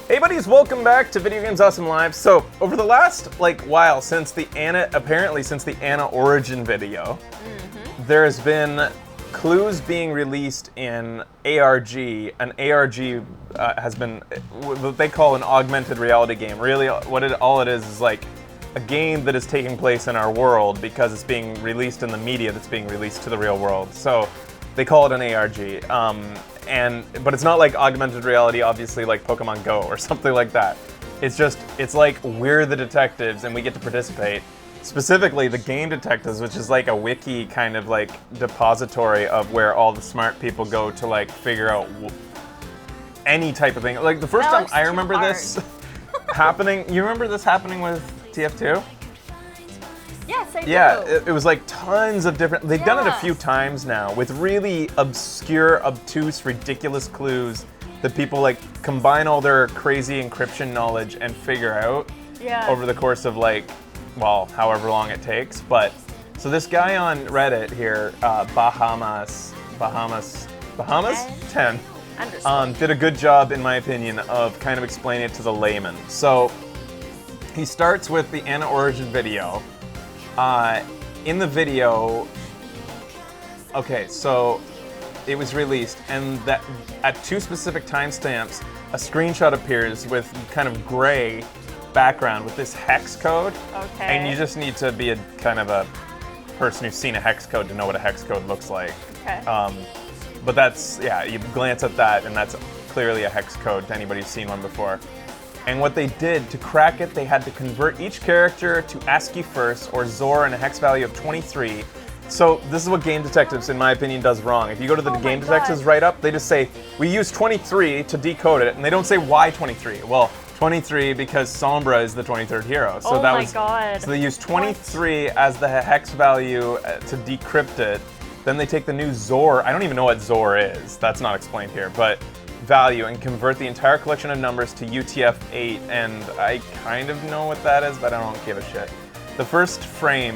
Hey buddies, welcome back to Video Games Awesome Live. So, over the last while since the Anna origin video, there's been clues being released in ARG. An ARG has been what they call an augmented reality game. Really, all it is like a game that is taking place in our world because it's being released in the media that's being released to the real world. So they call it an ARG. But it's not like augmented reality, obviously, like Pokemon Go or something like that. It's like we're the detectives and we get to participate. Specifically, the game detectives, which is like a wiki kind of like depository of where all the smart people go to like figure out any type of thing. Like the first time I remember this happening, you remember this happening with TF2? Yes, I do. Yeah, it was like tons of different, they've done it a few times now with really obscure, obtuse, ridiculous clues that people like combine all their crazy encryption knowledge and figure out over the course of like, well, however long it takes. But so this guy on Reddit here, Bahamas 10, did a good job, in my opinion, of kind of explaining it to the layman. So he starts with the Anna origin video. In the video, okay, so it was released, and that at two specific timestamps, a screenshot appears with kind of gray background with this hex code. Okay. And you just need to be a kind of a person who's seen a hex code to know what a hex code looks like. Okay. But that's, yeah, you glance at that, and that's clearly a hex code to anybody who's seen one before. And what they did to crack it, they had to convert each character to ASCII first, or XOR, and a hex value of 23. So this is what Game Detectives, in my opinion, does wrong. If you go to the Game Detectives write-up, they just say, we use 23 to decode it, and they don't say why 23. Well, 23 because Sombra is the 23rd hero. So So they use 23 as the hex value to decrypt it. Then they take the new XOR, I don't even know what XOR is, that's not explained here, but value, and convert the entire collection of numbers to UTF-8, and I kind of know what that is, but I don't give a shit. The first frame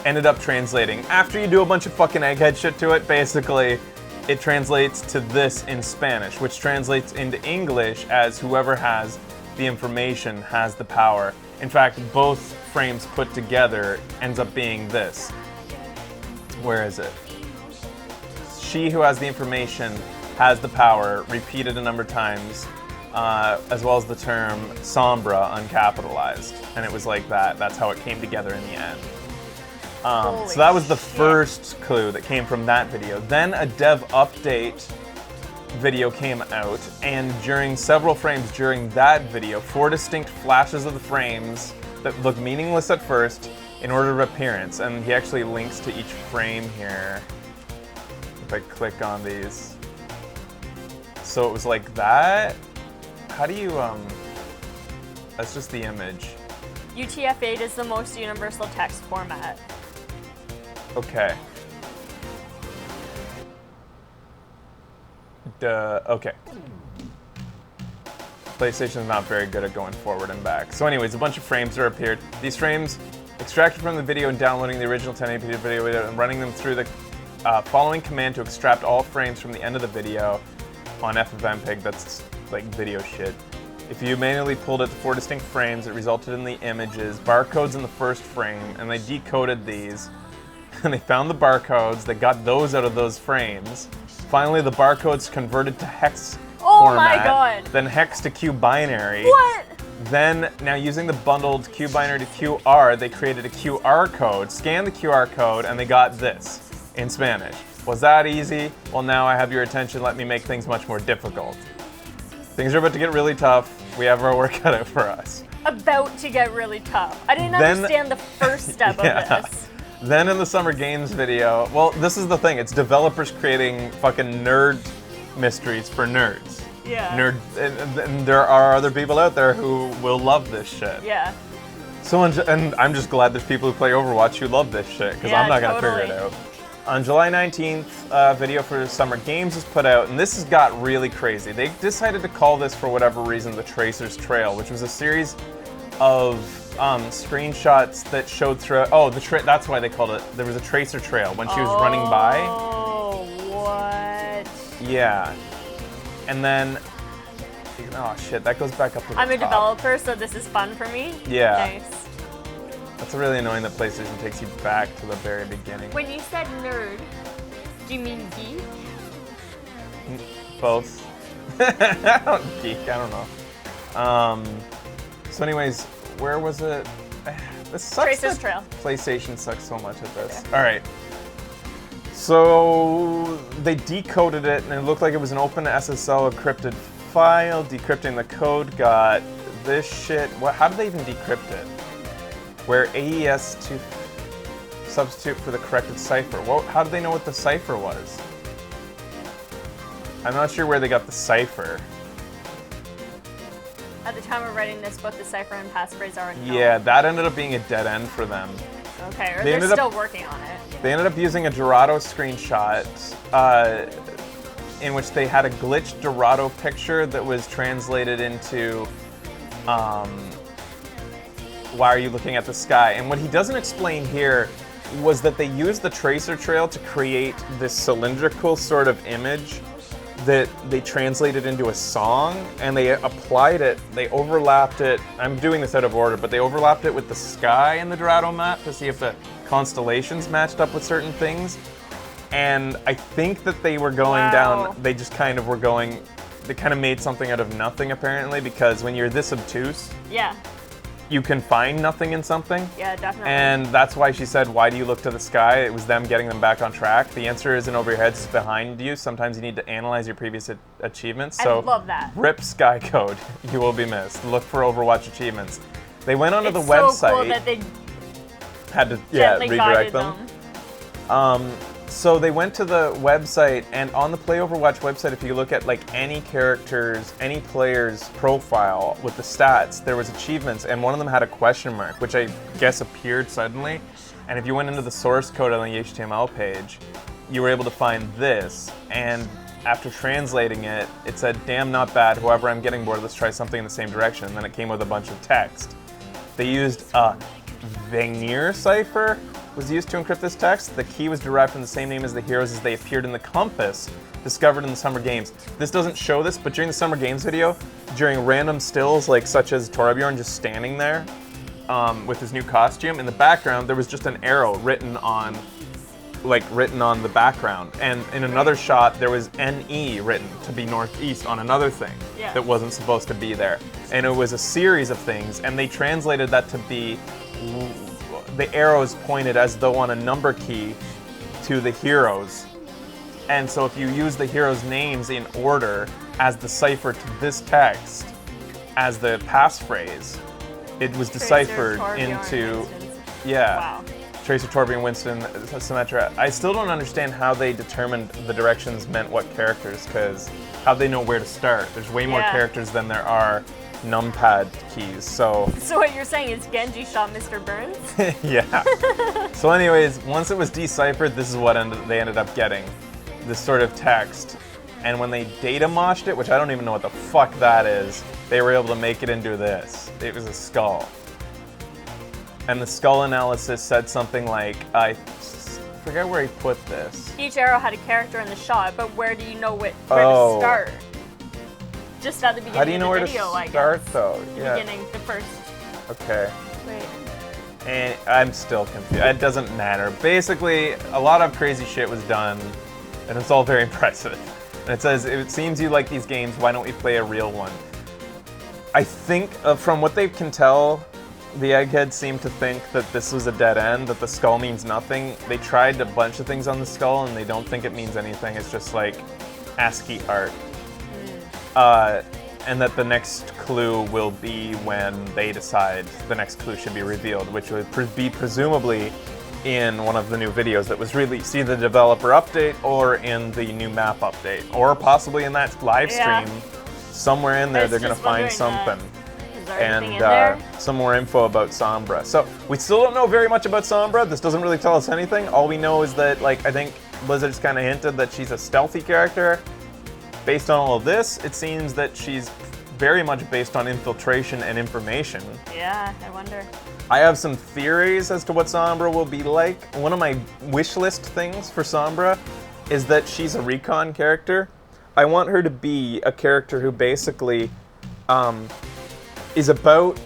ended up translating. After you do a bunch of fucking egghead shit to it, basically, it translates to this in Spanish, which translates into English as whoever has the information has the power. In fact, both frames put together ends up being this. Where is it? She who has the information has the power, repeated a number of times, as well as the term Sombra uncapitalized. And it was like that. That's how it came together in the end. So that was the first clue that came from that video. Then a dev update video came out, and during several frames during that video, 4 distinct flashes of the frames that look meaningless at first in order of appearance. And he actually links to each frame here. If I click on these. So it was like that. How do you, that's just the image. UTF-8 is the most universal text format. Okay. Okay. PlayStation's not very good at going forward and back. So anyways, a bunch of frames are appeared. These frames extracted from the video and downloading the original 1080p video and running them through the following command to extract all frames from the end of the video on FFmpeg. That's like video shit. If you manually pulled at the 4 distinct frames, it resulted in the images, barcodes in the first frame, and they decoded these. And they found the barcodes, they got those out of those frames. Finally, the barcodes converted to hex format. My god. Then hex to Q binary. What? Then, now using the bundled Q binary to QR, they created a QR code, scanned the QR code, and they got this in Spanish. Was that easy? Well, now I have your attention. Let me make things much more difficult. Things are about to get really tough. We have our work cut out for us. About to get really tough. I didn't understand the first step of this. Then in the Summer Games video, well, this is the thing. It's developers creating fucking nerd mysteries for nerds. Yeah. And there are other people out there who will love this shit. Yeah. So, and I'm just glad there's people who play Overwatch who love this shit, because I'm not gonna figure it out. On July 19th, video for Summer Games is put out, and this has got really crazy. They decided to call this, for whatever reason, the Tracer's Trail, which was a series of screenshots that showed throughout. Oh, that's why they called it. There was a Tracer Trail when she was running by. Oh, what? Yeah. And then Oh shit, that goes back up to the I'm a top. developer, so this is fun for me. Yeah. Nice. That's really annoying that PlayStation takes you back to the very beginning. When you said nerd, do you mean geek? Both. Geek, I don't know. So anyways, where was it? This sucks. Tracer's Trail. PlayStation sucks so much at this. Okay. All right. So they decoded it, and it looked like it was an open SSL encrypted file. Decrypting the code got this shit. What? How did they even decrypt it? Where AES to substitute for the corrected cipher. Well, how did they know what the cipher was? I'm not sure where they got the cipher. At the time of writing this book, the cipher and passphrase are unknown. Yeah, that ended up being a dead end for them. Okay, or they're still working on it. They ended up using a Dorado screenshot in which they had a glitched Dorado picture that was translated into why are you looking at the sky? And what he doesn't explain here was that they used the tracer trail to create this cylindrical sort of image that they translated into a song, and they applied it, they overlapped it, I'm doing this out of order, but they overlapped it with the sky in the Dorado map to see if the constellations matched up with certain things. And I think that they were going down, they just kind of were going, they kind of made something out of nothing apparently, because when you're this obtuse, yeah, you can find nothing in something. Yeah, definitely. And that's why she said, why do you look to the sky? It was them getting them back on track. The answer isn't over your heads, it's behind you. Sometimes you need to analyze your previous achievements. So I love that. Rip Sky Code, you will be missed. Look for Overwatch achievements. They went onto the website. It's so cool that they had to redirect them. So they went to the website, and on the Play Overwatch website, if you look at like any character's, any player's profile with the stats, there was achievements, and one of them had a question mark, which I guess appeared suddenly. And if you went into the source code on the HTML page, you were able to find this, and after translating it, it said, damn, not bad, however, I'm getting bored, let's try something in the same direction. And then it came with a bunch of text. They used a Vigenere cipher, was used to encrypt this text. The key was derived from the same name as the heroes as they appeared in the compass discovered in the Summer Games. This doesn't show this, but during the Summer Games video, during random stills, like such as Torbjorn just standing there with his new costume, in the background there was just an arrow written on the background. And in another shot, there was NE written to be northeast on another thing that wasn't supposed to be there. And it was a series of things, and they translated that to be the arrows pointed as though on a number key to the heroes. And so if you use the heroes' names in order as the cipher to this text, as the passphrase, it was deciphered into, Wow. Tracer, Torbjorn, Winston, Symmetra. I still don't understand how they determined the directions meant what characters, because how'd they know where to start? There's way more characters than there are numpad keys, so what you're saying is Genji shot Mr. Burns? yeah. So anyways, once it was deciphered, this is what they ended up getting. This sort of text. And when they data moshed it, which I don't even know what the fuck that is, they were able to make it into this. It was a skull. And the skull analysis said something like, I forget where he put this. Each arrow had a character in the shot, but where do you know where to start? Just at the beginning How do you know of the video, where to start, though? The beginning, the first. Okay. Wait. And I'm still confused. It doesn't matter. Basically, a lot of crazy shit was done, and it's all very impressive. And it says, it seems you like these games, why don't we play a real one? I think, from what they can tell, the eggheads seem to think that this was a dead end, that the skull means nothing. They tried a bunch of things on the skull, and they don't think it means anything. It's just like ASCII art. And that the next clue will be when they decide the next clue should be revealed, which would be presumably in one of the new videos that was released, either the developer update or in the new map update, or possibly in that live stream. Somewhere in there, they're going to find something. And some more info about Sombra. So we still don't know very much about Sombra. This doesn't really tell us anything. All we know is that, like, I think Blizzard's kind of hinted that she's a stealthy character. Based on all of this, it seems that she's very much based on infiltration and information. Yeah, I wonder. I have some theories as to what Sombra will be like. One of my wish list things for Sombra is that she's a recon character. I want her to be a character who basically is about,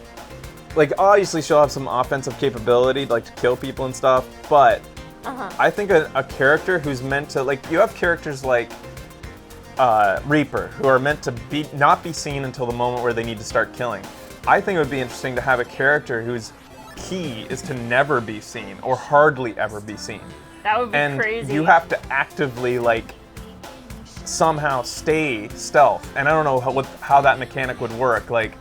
like, obviously she'll have some offensive capability, like to kill people and stuff, but I think a character who's meant to, like, you have characters like Reaper, who are meant to not be seen until the moment where they need to start killing. I think it would be interesting to have a character whose key is to never be seen, or hardly ever be seen. That would be and crazy. You have to actively, like, somehow stay stealth. And I don't know how that mechanic would work. Like,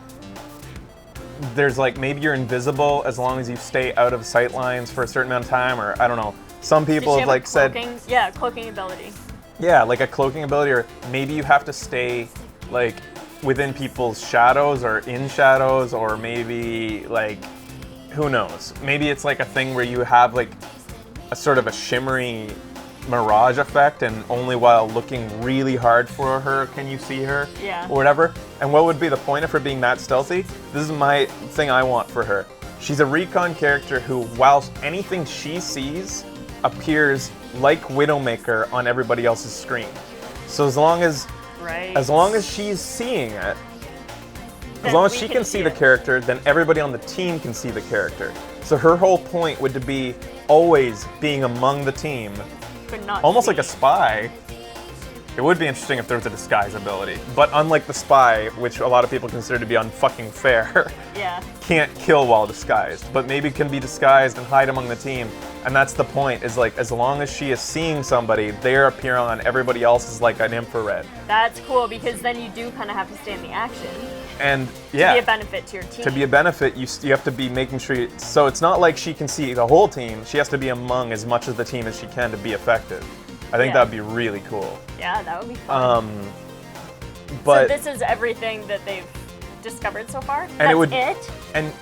there's like, maybe you're invisible as long as you stay out of sight lines for a certain amount of time, or I don't know. Some people have like said, yeah, cloaking ability. Yeah, like a cloaking ability, or maybe you have to stay like within people's shadows or in shadows, or maybe like, who knows? Maybe it's like a thing where you have like a sort of a shimmery mirage effect, and only while looking really hard for her can you see her, or whatever. And what would be the point of her being that stealthy? This is my thing I want for her. She's a recon character who, whilst anything she sees appears like Widowmaker on everybody else's screen. So as long as she's seeing it, as long as she can see the character, then everybody on the team can see the character. So her whole point would be always being among the team, almost like a spy. It would be interesting if there was a disguise ability, but unlike the spy, which a lot of people consider to be unfucking fair, can't kill while disguised, but maybe can be disguised and hide among the team. And that's the point, is like, as long as she is seeing somebody, they're appearing on everybody else is like an infrared. That's cool, because then you do kind of have to stay in the action. And to be a benefit to your team. To be a benefit, you have to be making sure, so it's not like she can see the whole team, she has to be among as much of the team as she can to be effective. I think that would be really cool. Yeah, that would be fun. But so this is everything that they've discovered so far? And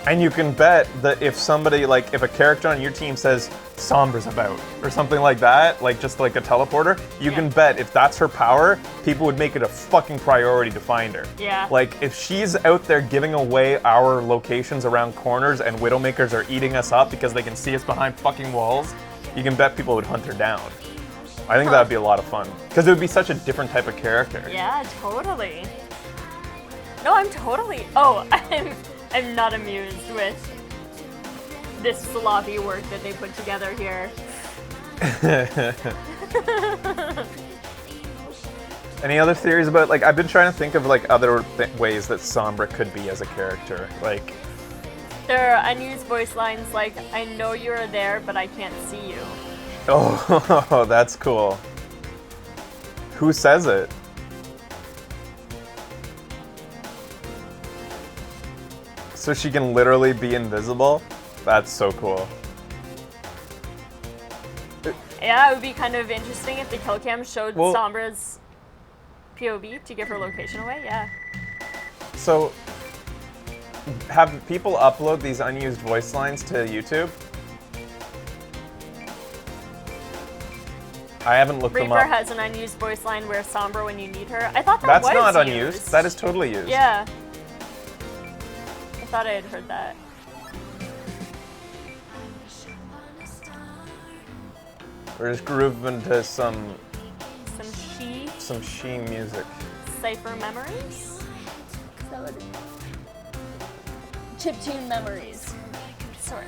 and you can bet that if somebody, like, if a character on your team says Sombra's about, or something like that, like just like a teleporter, you can bet if that's her power, people would make it a fucking priority to find her. Yeah. Like, if she's out there giving away our locations around corners and Widowmakers are eating us up because they can see us behind fucking walls, you can bet people would hunt her down. I think that would be a lot of fun, because it would be such a different type of character. Yeah, totally. No, I'm totally... Oh, I'm not amused with this sloppy work that they put together here. Any other theories about, like, I've been trying to think of, like, other ways that Sombra could be as a character. Like, there are unused voice lines like, I know you're there, but I can't see you. Oh, that's cool. Who says it? So she can literally be invisible? That's so cool. Yeah, it would be kind of interesting if the kill cam showed Sombra's POV to give her location away, yeah. So, have people upload these unused voice lines to YouTube? I haven't looked them up. Reaper has an unused voice line where Sombra when you need her. I thought That's not unused. That is totally used. Yeah. I thought I had heard that. We're just grooving to some she music. Cipher memories? Chiptune memories. Sorry.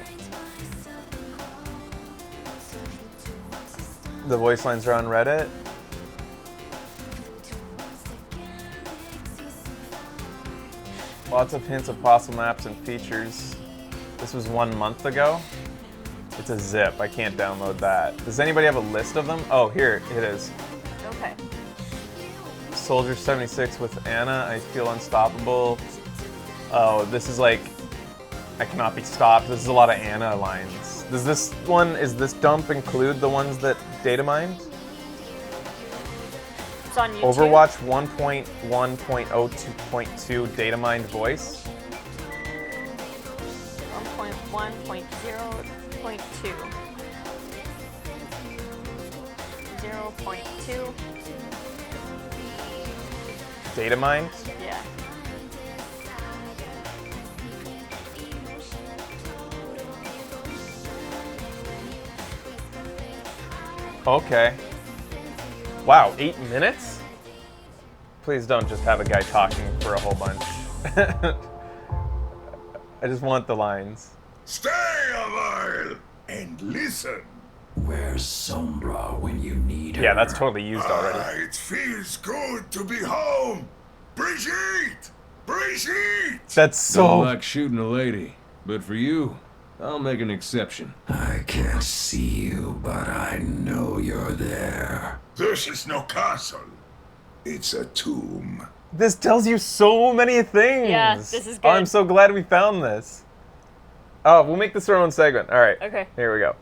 The voice lines are on Reddit. Lots of hints of possible maps and features. This was 1 month ago. It's a zip. I can't download that. Does anybody have a list of them? Oh, here it is. Okay. Soldier 76 with Anna. I feel unstoppable. Oh, this is like, I cannot be stopped. This is a lot of Anna lines. Does this dump include the ones that data mined? It's on YouTube. Overwatch 1.1.02.2 data mined voice. 1.1.0.2. 0.2. Data mined? Yeah. Okay. Wow, 8 minutes? Please don't just have a guy talking for a whole bunch. I just want the lines. Stay a while and listen. Where's Sombra when you need her? Yeah, that's totally used already. It feels good to be home. Brigitte! Brigitte! That's so... Don't like shooting a lady, but for you, I'll make an exception. I can't see you, but I know you're there. This is no castle. It's a tomb. This tells you so many things. Yeah, this is Oh, good. I'm so glad we found this. Oh, we'll make this our own segment. All right. Okay. Here we go.